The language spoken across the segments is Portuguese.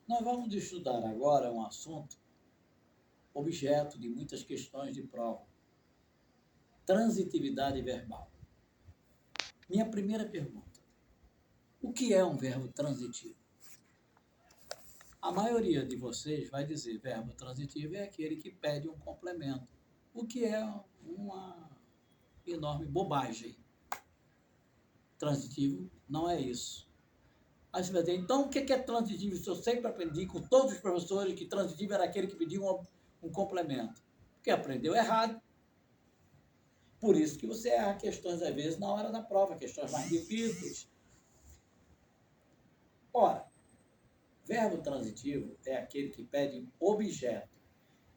Nós vamos estudar agora um assunto, objeto de muitas questões de prova: transitividade verbal. Minha primeira pergunta: o que é um verbo transitivo? A maioria de vocês vai dizer verbo transitivo é aquele que pede um complemento, o que é uma enorme bobagem. Transitivo não é isso. Aí você vai dizer, então o que é transitivo? Eu sempre aprendi com todos os professores que transitivo era aquele que pedia um complemento. Porque aprendeu errado. Por isso que você erra questões, às vezes, na hora da prova, questões mais difíceis. Ora, verbo transitivo é aquele que pede objeto.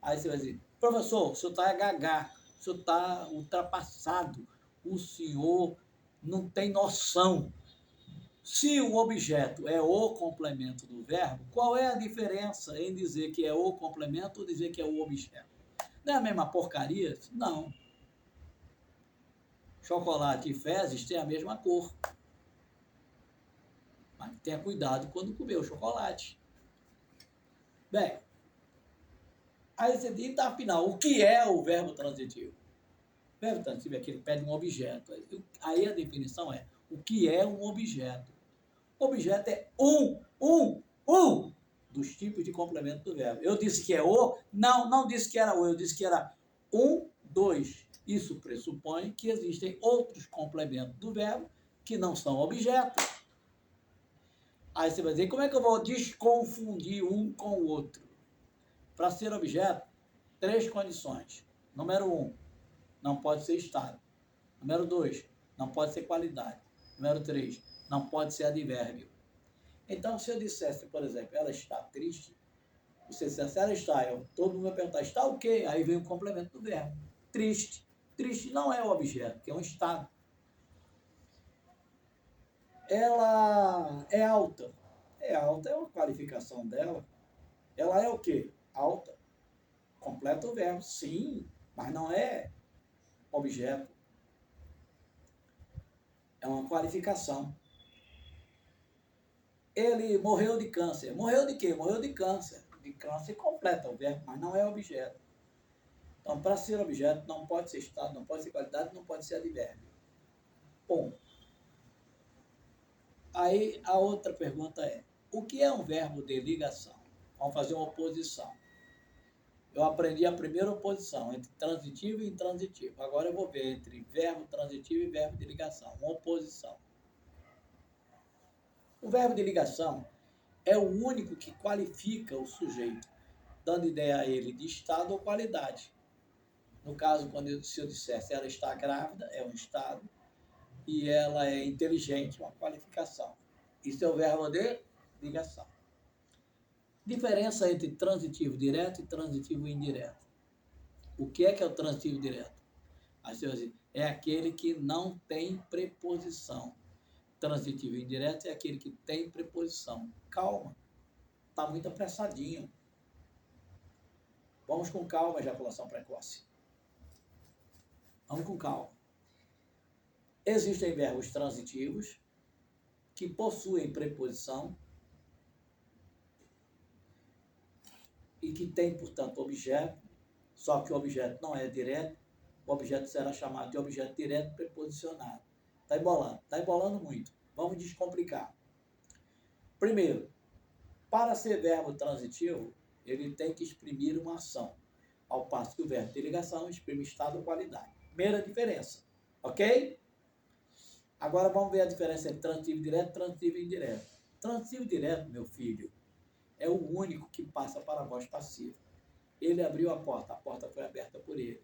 Aí você vai dizer, professor, o senhor está gaga, o senhor está ultrapassado, o senhor não tem noção. Se o objeto é o complemento do verbo, qual é a diferença em dizer que é o complemento ou dizer que é o objeto? Não é a mesma porcaria? Não. Chocolate e fezes têm a mesma cor. Mas tenha cuidado quando comer o chocolate. Bem, aí você diz, tá, afinal, o que é o verbo transitivo? O verbo transitivo é aquele que pede um objeto. Aí a definição é, o que é um objeto? Objeto é um dos tipos de complemento do verbo. Eu disse que é o, não disse que era o, eu disse que era dois. Isso pressupõe que existem outros complementos do verbo que não são objetos. Aí você vai dizer, como é que eu vou desconfundir um com o outro? Para ser objeto, 3 condições. Número 1, não pode ser estado. Número 2, não pode ser qualidade. Número 3, não pode ser advérbio. Então, se eu dissesse, por exemplo, ela está triste, você dissesse, ela está, todo mundo vai perguntar, está o quê? Aí vem o complemento do verbo. Triste. Triste não é o objeto, que é um estado. Ela é alta. É alta, é uma qualificação dela. Ela é o quê? Alta. Completa o verbo, sim, mas não é objeto. É uma qualificação. Ele morreu de câncer. Morreu de quê? Morreu de câncer. De câncer completa o verbo, mas não é objeto. Então, para ser objeto, não pode ser estado, não pode ser qualidade, não pode ser advérbio. Ponto. Aí, a outra pergunta é, o que é um verbo de ligação? Vamos fazer uma oposição. Eu aprendi a primeira oposição, entre transitivo e intransitivo. Agora eu vou ver entre verbo transitivo e verbo de ligação, uma oposição. O verbo de ligação é o único que qualifica o sujeito, dando ideia a ele de estado ou qualidade. No caso, se eu dissesse ela está grávida, é um estado, e ela é inteligente, uma qualificação. Isso é o verbo de ligação. Diferença entre transitivo direto e transitivo indireto. O que é o transitivo direto? Aí você vai dizer, é aquele que não tem preposição. Transitivo indireto é aquele que tem preposição. Calma, está muito apressadinho. Vamos com calma, ejaculação precoce. Vamos com calma. Existem verbos transitivos que possuem preposição e que têm, portanto, objeto, só que o objeto não é direto, o objeto será chamado de objeto direto preposicionado. Está embolando muito. Vamos descomplicar. Primeiro, para ser verbo transitivo, ele tem que exprimir uma ação, ao passo que o verbo de ligação exprime estado ou qualidade. Primeira diferença, ok? Agora vamos ver a diferença entre transitivo direto e transitivo indireto. Transitivo direto, meu filho, é o único que passa para a voz passiva. Ele abriu a porta foi aberta por ele.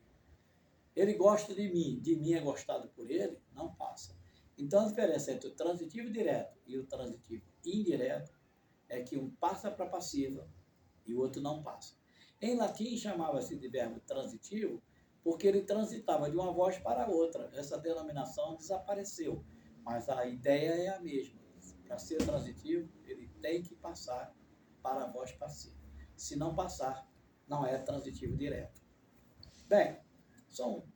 Ele gosta de mim é gostado por ele, não passa. Então a diferença entre o transitivo direto e o transitivo indireto é que um passa para a passiva e o outro não passa. Em latim chamava-se de verbo transitivo porque ele transitava de uma voz para outra. Essa denominação desapareceu, mas a ideia é a mesma. Para ser transitivo, ele tem que passar para a voz passiva. Se não passar, não é transitivo direto. Bem, são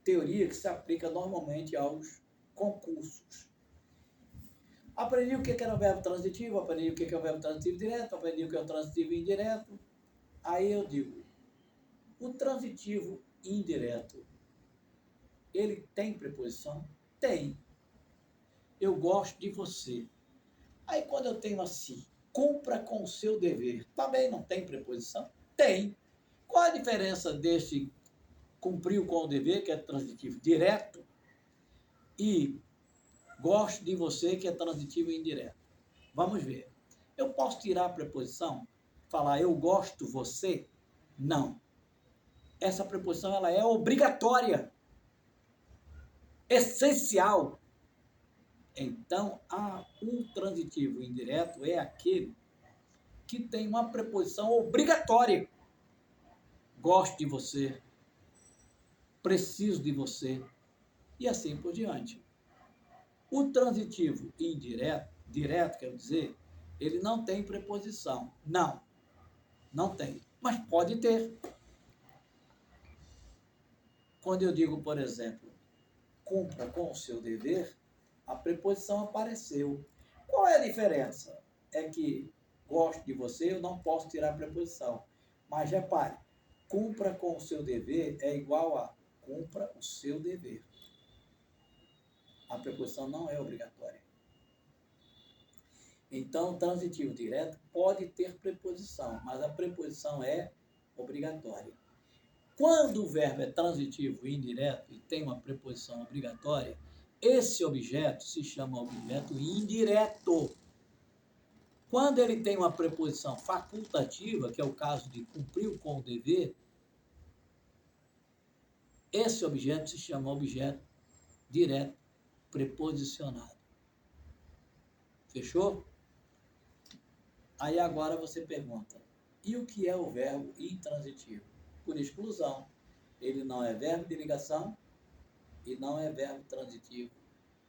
teoria que se aplica normalmente aos concursos. Aprendi o que era o verbo transitivo, aprendi o que é o verbo transitivo direto, aprendi o que é o transitivo indireto. Aí eu digo, o transitivo indireto, ele tem preposição? Tem. Eu gosto de você. Aí quando eu tenho assim, cumpra com o seu dever, também não tem preposição? Tem. Qual a diferença desse cumpriu com o dever, que é transitivo direto, e gosto de você, que é transitivo indireto? Vamos ver. Eu posso tirar a preposição? Falar eu gosto você? Não. Essa preposição ela é obrigatória, essencial. Então, um transitivo indireto é aquele que tem uma preposição obrigatória. Gosto de você, preciso de você, e assim por diante. O transitivo indireto, direto, quer dizer, ele não tem preposição. Não tem, mas pode ter. Quando eu digo, por exemplo, cumpra com o seu dever, a preposição apareceu. Qual é a diferença? É que gosto de você, eu não posso tirar a preposição. Mas repare, cumpra com o seu dever é igual a cumpra o seu dever. A preposição não é obrigatória. Então, o transitivo direto pode ter preposição, mas a preposição é obrigatória. Quando o verbo é transitivo e indireto e tem uma preposição obrigatória, esse objeto se chama objeto indireto. Quando ele tem uma preposição facultativa, que é o caso de cumpriu com o dever, esse objeto se chama objeto direto preposicionado. Fechou? Aí agora você pergunta, e o que é o verbo intransitivo? Por exclusão, ele não é verbo de ligação e não é verbo transitivo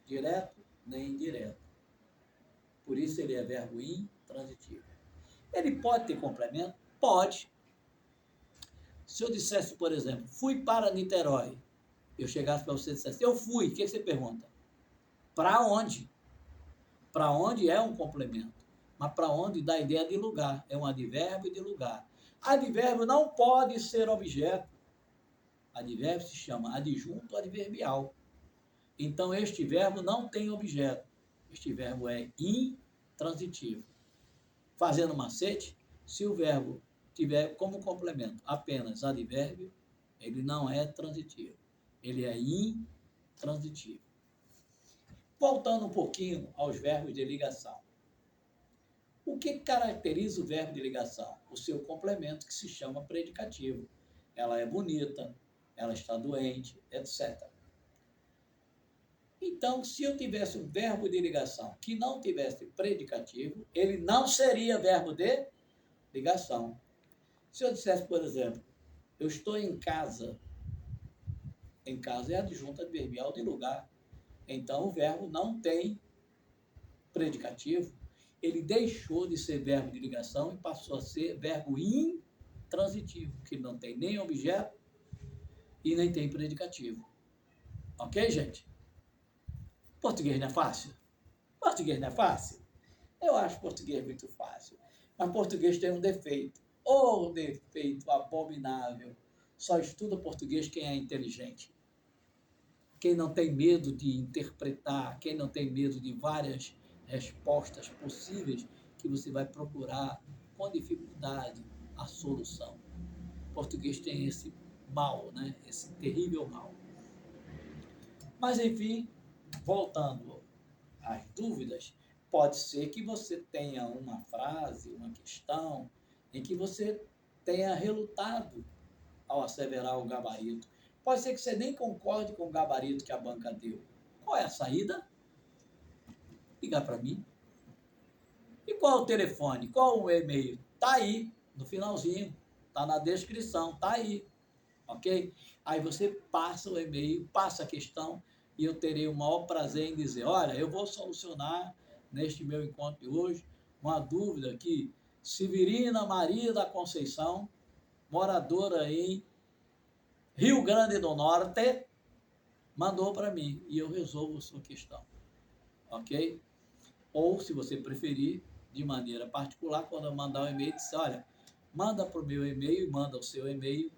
direto nem indireto. Por isso ele é verbo intransitivo. Ele pode ter complemento? Pode. Se eu dissesse, por exemplo, fui para Niterói, eu chegasse para você e dissesse, eu fui, o que você pergunta? Para onde? Para onde é um complemento, mas para onde dá a ideia de lugar, é um advérbio de lugar. Advérbio não pode ser objeto. Advérbio se chama adjunto adverbial. Então, este verbo não tem objeto. Este verbo é intransitivo. Fazendo macete, se o verbo tiver como complemento apenas advérbio, ele não é transitivo. Ele é intransitivo. Voltando um pouquinho aos verbos de ligação. O que caracteriza o verbo de ligação? O seu complemento, que se chama predicativo. Ela é bonita, ela está doente, etc. Então, se eu tivesse um verbo de ligação que não tivesse predicativo, ele não seria verbo de ligação. Se eu dissesse, por exemplo, eu estou em casa é adjunto adverbial de lugar. Então, o verbo não tem predicativo. Ele deixou de ser verbo de ligação e passou a ser verbo intransitivo, que não tem nem objeto e nem tem predicativo. Ok, gente? Português não é fácil? Português não é fácil? Eu acho português muito fácil. Mas português tem um defeito. Um defeito abominável. Só estuda português quem é inteligente. Quem não tem medo de interpretar, quem não tem medo de várias respostas possíveis que você vai procurar com dificuldade a solução. O português tem esse mal, né? Esse terrível mal. Mas, enfim, voltando às dúvidas, pode ser que você tenha uma frase, uma questão, em que você tenha relutado ao asseverar o gabarito. Pode ser que você nem concorde com o gabarito que a banca deu. Qual é a saída? Ligar para mim. E qual é o telefone? Qual o e-mail? Está aí, no finalzinho. Está na descrição, está aí. Ok? Aí você passa o e-mail, passa a questão, e eu terei o maior prazer em dizer, olha, eu vou solucionar neste meu encontro de hoje uma dúvida que Severina Maria da Conceição, moradora em Rio Grande do Norte, mandou para mim e eu resolvo a sua questão. Ok? Ou, se você preferir, de maneira particular, quando eu mandar um e-mail, diz, olha, manda para o meu e-mail, manda o seu e-mail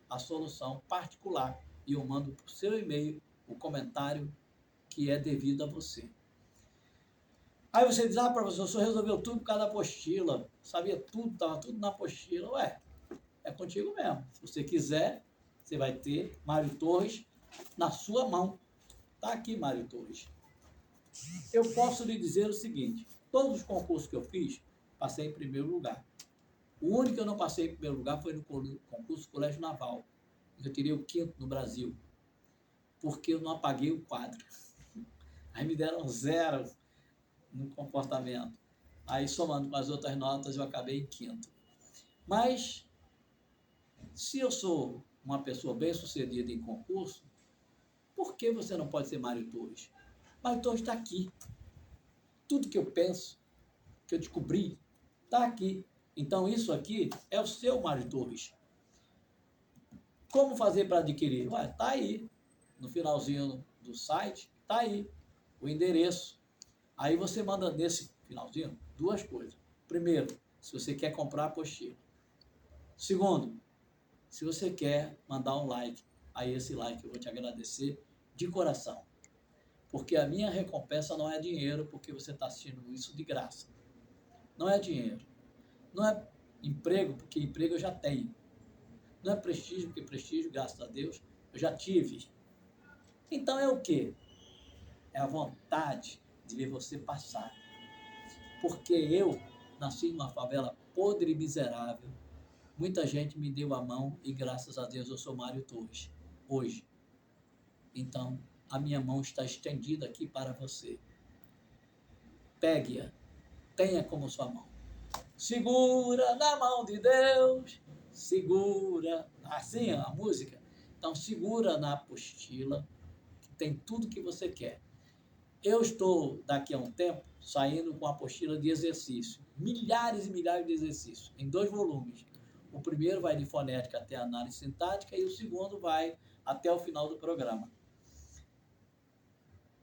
a solução particular. E eu mando para o seu e-mail o comentário que é devido a você. Aí você diz, professor, o senhor resolveu tudo por causa da apostila, sabia tudo, estava tudo na apostila. Ué, é contigo mesmo. Se você quiser, você vai ter Mário Torres na sua mão. Está aqui, Mário Torres. Eu posso lhe dizer o seguinte, todos os concursos que eu fiz, passei em primeiro lugar. O único que eu não passei em primeiro lugar foi no concurso do Colégio Naval. Eu tirei o 5º no Brasil, porque eu não apaguei o quadro. Aí me deram 0 no comportamento. Aí, somando com as outras notas, eu acabei em 5º. Mas, se eu sou uma pessoa bem-sucedida em concurso, por que você não pode ser Mário Torres? Mário Torres está aqui. Tudo que eu penso, que eu descobri, está aqui. Então, isso aqui é o seu Mário Torres. Como fazer para adquirir? Ué, está aí. No finalzinho do site, está aí o endereço. Aí você manda nesse finalzinho 2 coisas. Primeiro, se você quer comprar a apostila. Segundo, se você quer mandar um like. Aí esse like eu vou te agradecer de coração. Porque a minha recompensa não é dinheiro, porque você está assistindo isso de graça. Não é dinheiro. Não é emprego, porque emprego eu já tenho. Não é prestígio, porque prestígio, graças a Deus, eu já tive. Então é o quê? É a vontade de ver você passar. Porque eu nasci numa favela podre e miserável. Muita gente me deu a mão e graças a Deus eu sou Mário Torres, hoje. Então, a minha mão está estendida aqui para você. Pegue-a, tenha como sua mão. Segura na mão de Deus, segura, assim a música. Então, segura na apostila, que tem tudo que você quer. Eu estou, daqui a um tempo, saindo com a apostila de exercício. Milhares e milhares de exercícios, em 2 volumes. O primeiro vai de fonética até análise sintática e o segundo vai até o final do programa.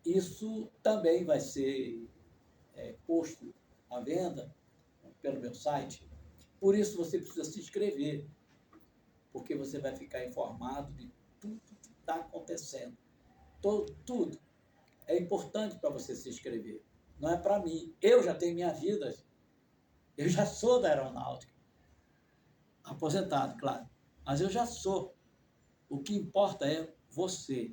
Isso também vai ser posto à venda pelo meu site. Por isso você precisa se inscrever, porque você vai ficar informado de tudo que está acontecendo. Tudo. É importante para você se inscrever. Não é para mim. Eu já tenho minha vida. Eu já sou da aeronáutica. Aposentado, claro. Mas eu já sou. O que importa é você.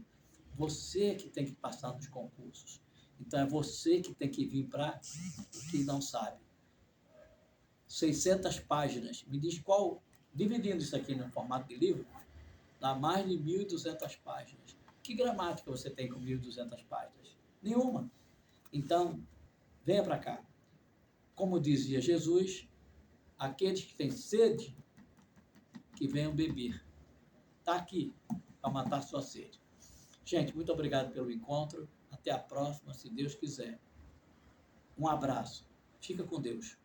Você que tem que passar nos concursos. Então é você que tem que vir para o que não sabe. 600 páginas. Me diz qual, dividindo isso aqui no formato de livro, dá mais de 1.200 páginas. Que gramática você tem com 1.200 páginas? Nenhuma. Então, venha para cá. Como dizia Jesus, aqueles que têm sede, que venham beber. Está aqui para matar sua sede. Gente, muito obrigado pelo encontro. Até a próxima, se Deus quiser. Um abraço. Fica com Deus.